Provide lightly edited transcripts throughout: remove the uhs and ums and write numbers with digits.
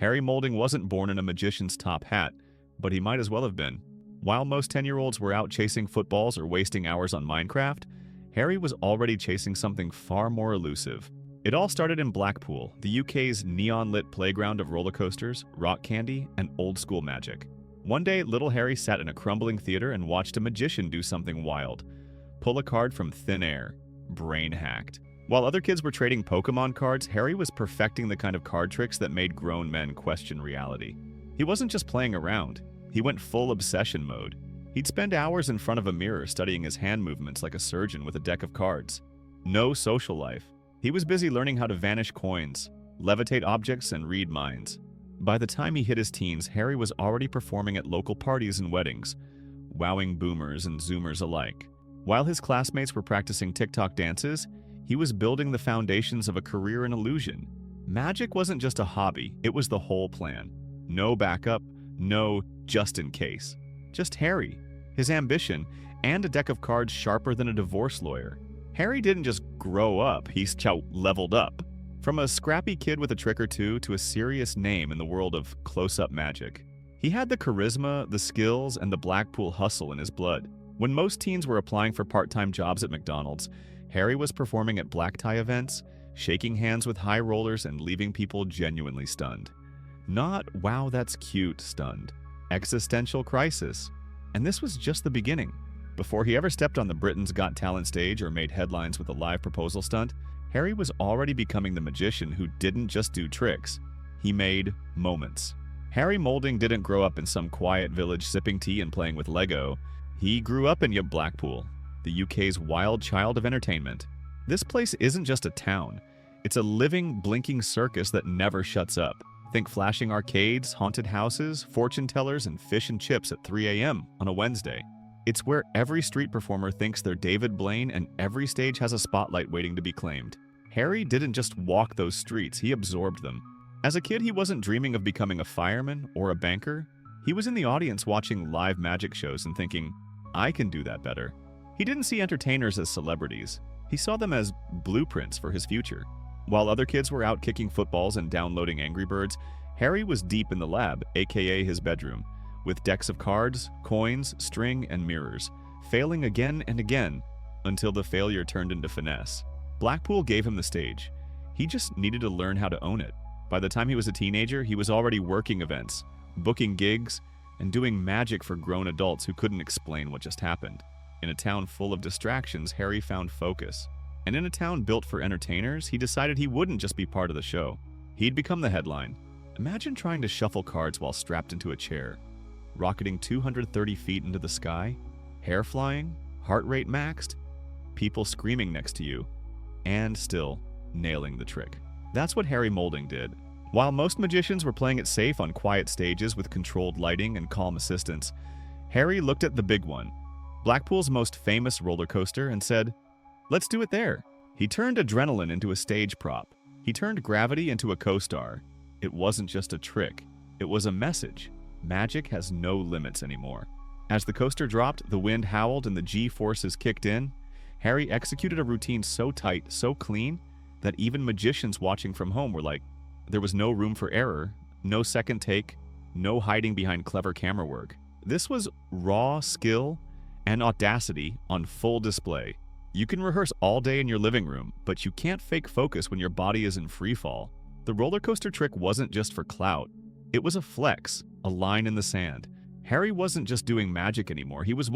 Harry Moulding wasn't born in a magician's top hat, but he might as well have been. While most 10-year-olds were out chasing footballs or wasting hours on Minecraft, Harry was already chasing something far more elusive. It all started in Blackpool, the UK's neon-lit playground of roller coasters, rock candy, and old-school magic. One day, little Harry sat in a crumbling theater and watched a magician do something wild. Pull a card from thin air. Brain hacked. While other kids were trading Pokemon cards, Harry was perfecting the kind of card tricks that made grown men question reality. He wasn't just playing around. He went full obsession mode. He'd spend hours in front of a mirror studying his hand movements like a surgeon with a deck of cards. No social life. He was busy learning how to vanish coins, levitate objects, and read minds. By the time he hit his teens, Harry was already performing at local parties and weddings, wowing boomers and zoomers alike. While his classmates were practicing TikTok dances, he was building the foundations of a career in illusion. Magic wasn't just a hobby, it was the whole plan. No backup, no just in case. Just Harry, his ambition, and a deck of cards sharper than a divorce lawyer. Harry didn't just grow up, he leveled up. From a scrappy kid with a trick or two to a serious name in the world of close-up magic. He had the charisma, the skills, and the Blackpool hustle in his blood. When most teens were applying for part-time jobs at McDonald's, Harry was performing at black tie events, shaking hands with high rollers and leaving people genuinely stunned. Not, wow, that's cute, stunned. Existential crisis. And this was just the beginning. Before he ever stepped on the Britain's Got Talent stage or made headlines with a live proposal stunt, Harry was already becoming the magician who didn't just do tricks. He made moments. Harry Moulding didn't grow up in some quiet village sipping tea and playing with Lego. He grew up in Blackpool, the UK's wild child of entertainment. This place isn't just a town. It's a living, blinking circus that never shuts up. Think flashing arcades, haunted houses, fortune tellers, and fish and chips at 3 a.m. on a Wednesday. It's where every street performer thinks they're David Blaine and every stage has a spotlight waiting to be claimed. Harry didn't just walk those streets, he absorbed them. As a kid, he wasn't dreaming of becoming a fireman or a banker. He was in the audience watching live magic shows and thinking, I can do that better. He didn't see entertainers as celebrities. He saw them as blueprints for his future. While other kids were out kicking footballs and downloading Angry Birds, Harry was deep in the lab, aka his bedroom, with decks of cards, coins, string, and mirrors, failing again and again until the failure turned into finesse. Blackpool gave him the stage. He just needed to learn how to own it. By the time he was a teenager, he was already working events, booking gigs, and doing magic for grown adults who couldn't explain what just happened. In a town full of distractions, Harry found focus. And in a town built for entertainers, he decided he wouldn't just be part of the show. He'd become the headline. Imagine trying to shuffle cards while strapped into a chair, rocketing 230 feet into the sky, hair flying, heart rate maxed, people screaming next to you, and still nailing the trick. That's what Harry Moulding did. While most magicians were playing it safe on quiet stages with controlled lighting and calm assistance, Harry looked at the big one, Blackpool's most famous roller coaster, and said, let's do it there. He turned adrenaline into a stage prop. He turned gravity into a co-star. It wasn't just a trick. It was a message. Magic has no limits anymore. As the coaster dropped, the wind howled and the G-forces kicked in. Harry executed a routine so tight, so clean, that even magicians watching from home were like, there was no room for error, no second take, no hiding behind clever camera work. This was raw skill and audacity on full display. You can rehearse all day in your living room, but you can't fake focus when your body is in free fall. The roller coaster trick wasn't just for clout. It was a flex, a line in the sand. Harry wasn't just doing magic anymore. He was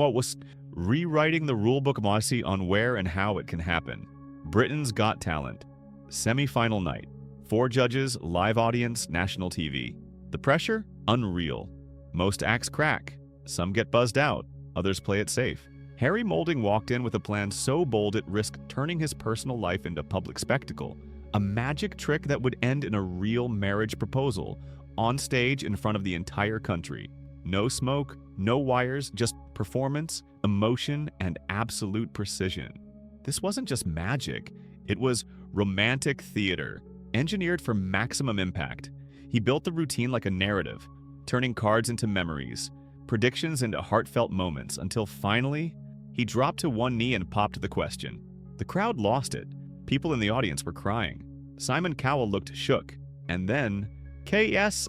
rewriting the rulebook policy on where and how it can happen. Britain's Got Talent. Semi-final night. 4 judges, live audience, national TV. The pressure? Unreal. Most acts crack. Some get buzzed out. Others play it safe. Harry Moulding walked in with a plan so bold it risked turning his personal life into public spectacle. A magic trick that would end in a real marriage proposal, on stage in front of the entire country. No smoke, no wires, just performance, emotion, and absolute precision. This wasn't just magic. It was romantic theater, engineered for maximum impact. He built the routine like a narrative, turning cards into memories, predictions into heartfelt moments, until finally, he dropped to one knee and popped the question. The crowd lost it. People in the audience were crying. Simon Cowell looked shook. And then, KS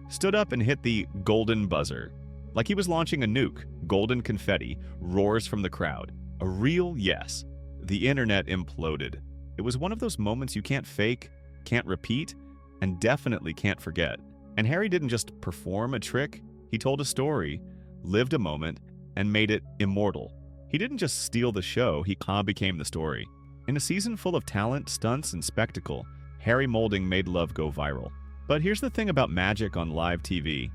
stood up and hit the golden buzzer. Like he was launching a nuke, golden confetti roars from the crowd. A real yes. The internet imploded. It was one of those moments you can't fake, can't repeat, and definitely can't forget. And Harry didn't just perform a trick, he told a story, lived a moment, and made it immortal. He didn't just steal the show, he became the story. In a season full of talent, stunts, and spectacle, Harry Moulding made love go viral. But here's the thing about magic on live TV.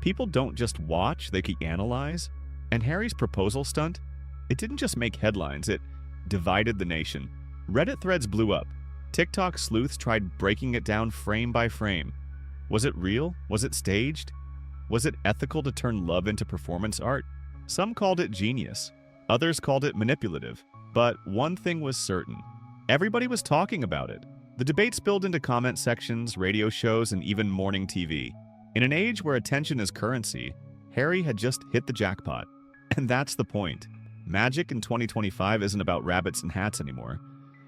People don't just watch, they can analyze. And Harry's proposal stunt, it didn't just make headlines, it divided the nation. Reddit threads blew up. TikTok sleuths tried breaking it down frame by frame. Was it real? Was it staged? Was it ethical to turn love into performance art? Some called it genius. Others called it manipulative. But one thing was certain. Everybody was talking about it. The debate spilled into comment sections, radio shows, and even morning TV. In an age where attention is currency, Harry had just hit the jackpot. And that's the point. Magic in 2025 isn't about rabbits and hats anymore.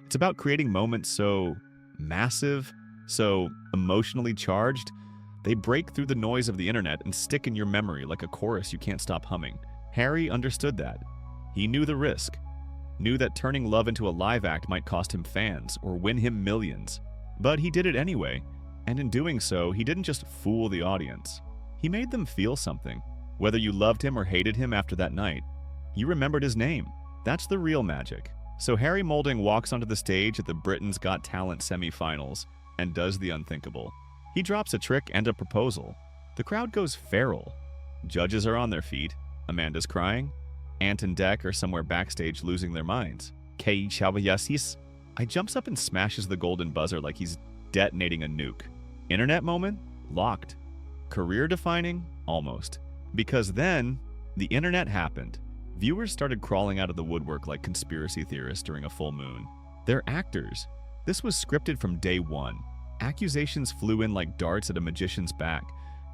It's about creating moments so massive, so emotionally charged, they break through the noise of the internet and stick in your memory like a chorus you can't stop humming. Harry understood that. He knew the risk. Knew that turning love into a live act might cost him fans or win him millions. But he did it anyway, and in doing so, he didn't just fool the audience. He made them feel something. Whether you loved him or hated him after that night, you remembered his name. That's the real magic. So Harry Moulding walks onto the stage at the Britain's Got Talent semi-finals and does the unthinkable. He drops a trick and a proposal. The crowd goes feral. Judges are on their feet. Amanda's crying. Ant and Dec are somewhere backstage losing their minds. Kei Chawayasis jumps up and smashes the golden buzzer like he's detonating a nuke. Internet moment? Locked. Career defining? Almost. Because then, the internet happened. Viewers started crawling out of the woodwork like conspiracy theorists during a full moon. They're actors. This was scripted from day one. Accusations flew in like darts at a magician's back,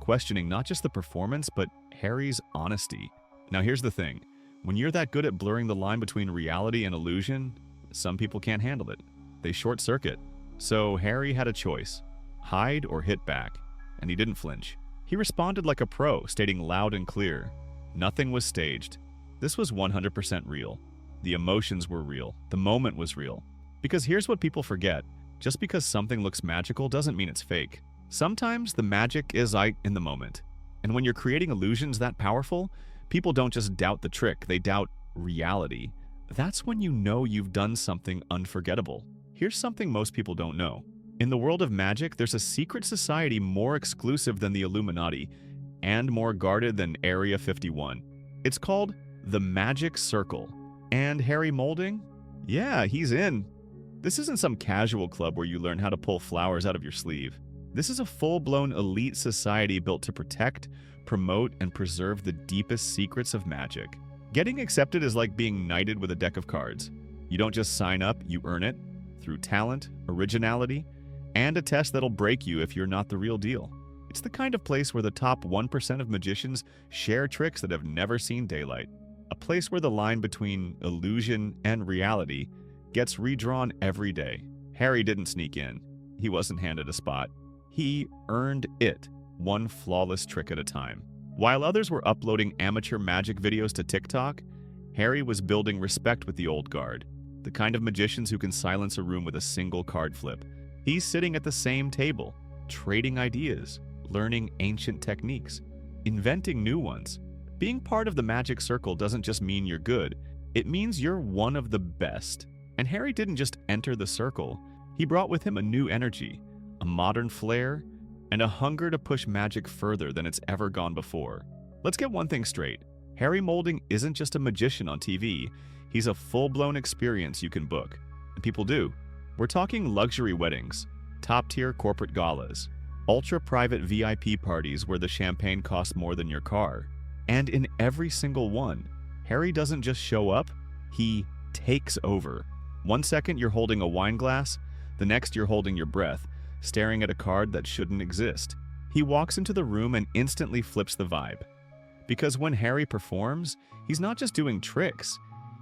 questioning not just the performance, but Harry's honesty. Now here's the thing. When you're that good at blurring the line between reality and illusion, some people can't handle it. They short circuit. So Harry had a choice. Hide or hit back. And he didn't flinch. He responded like a pro, stating loud and clear. Nothing was staged. This was 100% real. The emotions were real. The moment was real. Because here's what people forget. Just because something looks magical doesn't mean it's fake. Sometimes the magic is in the moment. And when you're creating illusions that powerful, people don't just doubt the trick, they doubt reality. That's when you know you've done something unforgettable. Here's something most people don't know. In the world of magic, there's a secret society more exclusive than the Illuminati and more guarded than Area 51. It's called the Magic Circle. And Harry Moulding? Yeah, he's in. This isn't some casual club where you learn how to pull flowers out of your sleeve. This is a full-blown elite society built to protect, promote, and preserve the deepest secrets of magic. Getting accepted is like being knighted with a deck of cards. You don't just sign up, you earn it through talent, originality, and a test that'll break you if you're not the real deal. It's the kind of place where the top 1% of magicians share tricks that have never seen daylight. A place where the line between illusion and reality gets redrawn every day. Harry didn't sneak in. He wasn't handed a spot. He earned it, one flawless trick at a time. While others were uploading amateur magic videos to TikTok, Harry was building respect with the old guard, the kind of magicians who can silence a room with a single card flip. He's sitting at the same table, trading ideas, learning ancient techniques, inventing new ones. Being part of the magic circle doesn't just mean you're good, it means you're one of the best. And Harry didn't just enter the circle, he brought with him a new energy, a modern flair, and a hunger to push magic further than it's ever gone before. Let's get one thing straight. Harry Moulding isn't just a magician on TV, he's a full-blown experience you can book. And people do. We're talking luxury weddings, top-tier corporate galas, ultra-private VIP parties where the champagne costs more than your car. And in every single one, Harry doesn't just show up, he takes over. 1 second you're holding a wine glass, the next you're holding your breath, staring at a card that shouldn't exist. He walks into the room and instantly flips the vibe. Because when Harry performs, he's not just doing tricks,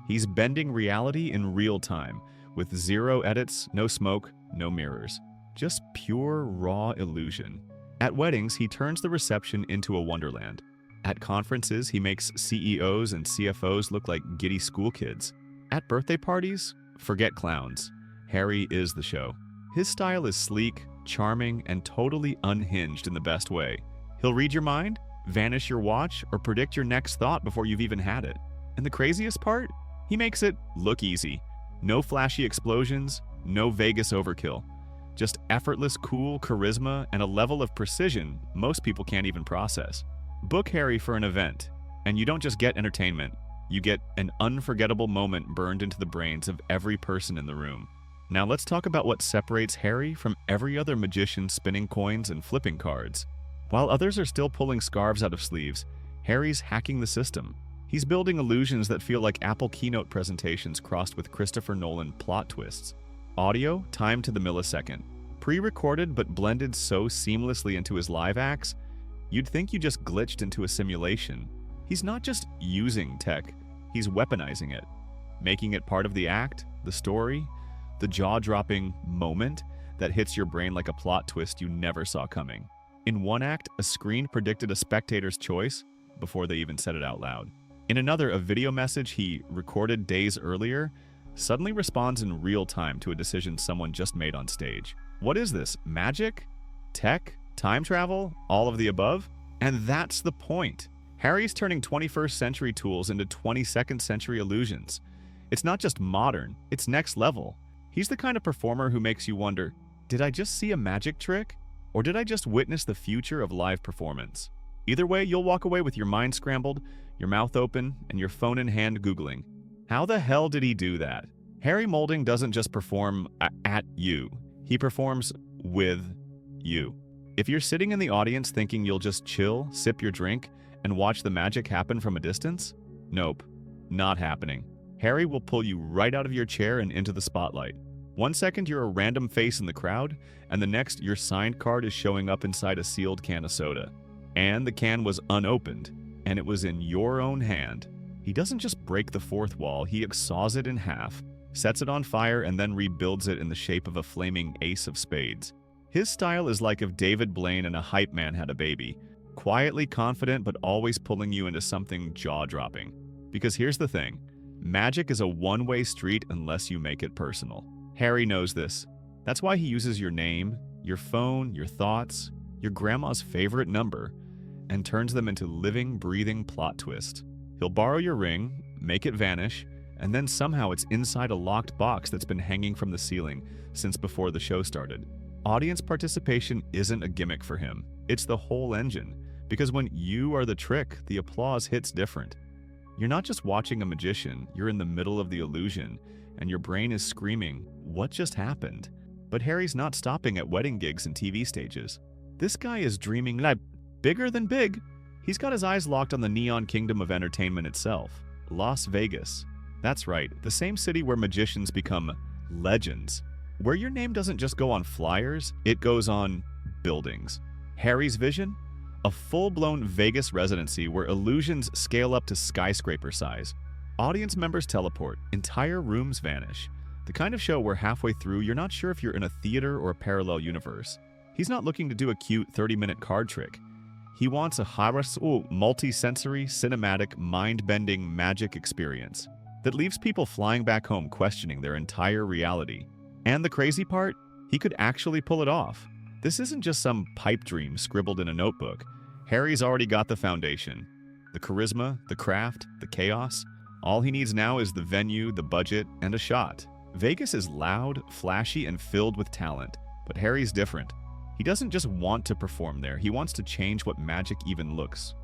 he's bending reality in real time, with zero edits, no smoke, no mirrors. Just pure, raw illusion. At weddings, he turns the reception into a wonderland. At conferences, he makes CEOs and CFOs look like giddy school kids. At birthday parties, forget clowns. Harry is the show. His style is sleek, charming, and totally unhinged in the best way. He'll read your mind, vanish your watch, or predict your next thought before you've even had it. And the craziest part? He makes it look easy. No flashy explosions, no Vegas overkill. Just effortless, cool charisma and a level of precision most people can't even process. Book Harry for an event, and you don't just get entertainment, you get an unforgettable moment burned into the brains of every person in the room. Now let's talk about what separates Harry from every other magician spinning coins and flipping cards. While others are still pulling scarves out of sleeves, Harry's hacking the system. He's building illusions that feel like Apple keynote presentations crossed with Christopher Nolan plot twists. Audio timed to the millisecond. Pre-recorded but blended so seamlessly into his live acts, you'd think you just glitched into a simulation. He's not just using tech, he's weaponizing it, making it part of the act, the story, the jaw-dropping moment that hits your brain like a plot twist you never saw coming. In one act, a screen predicted a spectator's choice before they even said it out loud. In another, a video message he recorded days earlier suddenly responds in real time to a decision someone just made on stage. What is this? Magic? Tech? Time travel? All of the above? And that's the point. Harry's turning 21st century tools into 22nd century illusions. It's not just modern, it's next level. He's the kind of performer who makes you wonder, did I just see a magic trick? Or did I just witness the future of live performance? Either way, you'll walk away with your mind scrambled, your mouth open, and your phone in hand Googling. How the hell did he do that? Harry Moulding doesn't just perform at you. He performs with you. If you're sitting in the audience thinking you'll just chill, sip your drink, and watch the magic happen from a distance, nope, not happening. Harry will pull you right out of your chair and into the spotlight. One second you're a random face in the crowd, and the next your signed card is showing up inside a sealed can of soda. And the can was unopened, and it was in your own hand. He doesn't just break the fourth wall, he saws it in half, sets it on fire, and then rebuilds it in the shape of a flaming ace of spades. His style is like if David Blaine and a hype man had a baby, quietly confident but always pulling you into something jaw-dropping. Because here's the thing, magic is a one-way street unless you make it personal. Harry knows this. That's why he uses your name, your phone, your thoughts, your grandma's favorite number, and turns them into living, breathing plot twists. He'll borrow your ring, make it vanish, and then somehow it's inside a locked box that's been hanging from the ceiling since before the show started. Audience participation isn't a gimmick for him. It's the whole engine. Because when you are the trick, the applause hits different. You're not just watching a magician, you're in the middle of the illusion, and your brain is screaming, what just happened? But Harry's not stopping at wedding gigs and TV stages. This guy is dreaming bigger than big. He's got his eyes locked on the neon kingdom of entertainment itself, Las Vegas. That's right, the same city where magicians become legends. Where your name doesn't just go on flyers, it goes on buildings. Harry's vision? A full-blown Vegas residency where illusions scale up to skyscraper size. Audience members teleport, entire rooms vanish. The kind of show where halfway through you're not sure if you're in a theater or a parallel universe. He's not looking to do a cute 30-minute card trick. He wants a multi-sensory, cinematic, mind-bending magic experience that leaves people flying back home questioning their entire reality. And the crazy part? He could actually pull it off. This isn't just some pipe dream scribbled in a notebook. Harry's already got the foundation. The charisma, the craft, the chaos. All he needs now is the venue, the budget, and a shot. Vegas is loud, flashy, and filled with talent. But Harry's different. He doesn't just want to perform there, he wants to change what magic even looks